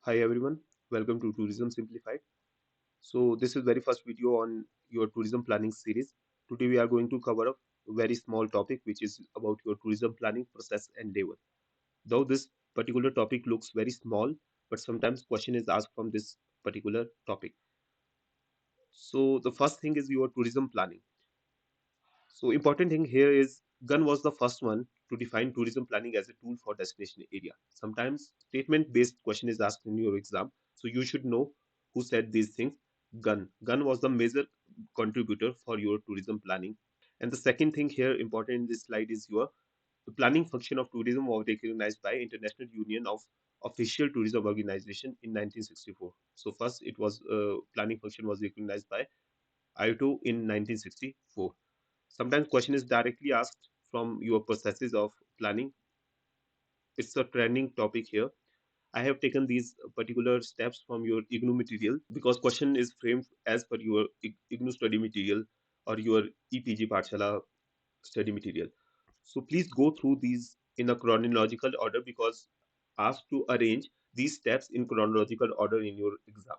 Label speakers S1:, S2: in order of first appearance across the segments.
S1: Hi everyone, welcome to Tourism Simplified. So this is very first video on your tourism planning series. Today we are going to cover a very small topic which is about your tourism planning process and level. Though this particular topic looks very small, but sometimes question is asked from this particular topic. So the first thing is your tourism planning. So important thing here is Gunn was the first one to define tourism planning as a tool for destination area. Sometimes statement-based question is asked in your exam, so you should know who said these things. Gunn. Gunn was the major contributor for your tourism planning. And the second thing here important in this slide is your the planning function of tourism was recognized by International Union of Official Tourism Organization in 1964. So first it was planning function was recognized by ITO in 1964. Sometimes question is directly asked from your processes of planning. It's a trending topic here. I have taken these particular steps from your IGNU material because question is framed as per your IGNU study material or your EPG Pathshala study material. So please go through these in a chronological order because asked to arrange these steps in chronological order in your exam.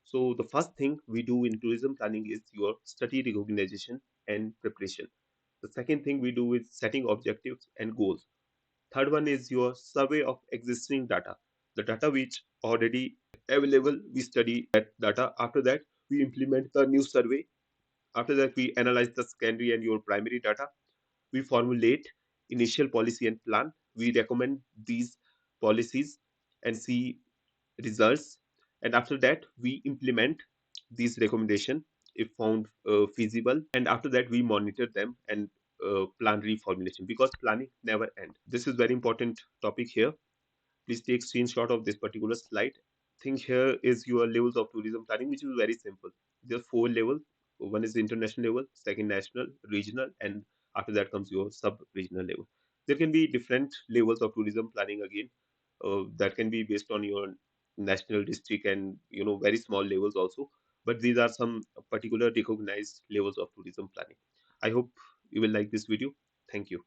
S1: So the first thing we do in tourism planning is your study recognition and preparation. The second thing we do is setting objectives and goals. Third one is your survey of existing data. The data which already available, we study that data. After that, we implement the new survey. After that, we analyze the secondary and your primary data. We formulate initial policy and plan. We recommend these policies and see results. And after that, we implement these recommendations if found feasible. And after that, we monitor them and plan reformulation because planning never ends. This is very important topic here. Please take screenshot of this particular slide. Think here is your levels of tourism planning, which is very simple. There are four levels. One is international level, second national, regional, and after that comes your sub-regional level. There can be different levels of tourism planning again. That can be based on your national district and very small levels also. But these are some particular recognized levels of tourism planning. I hope you will like this video. Thank you.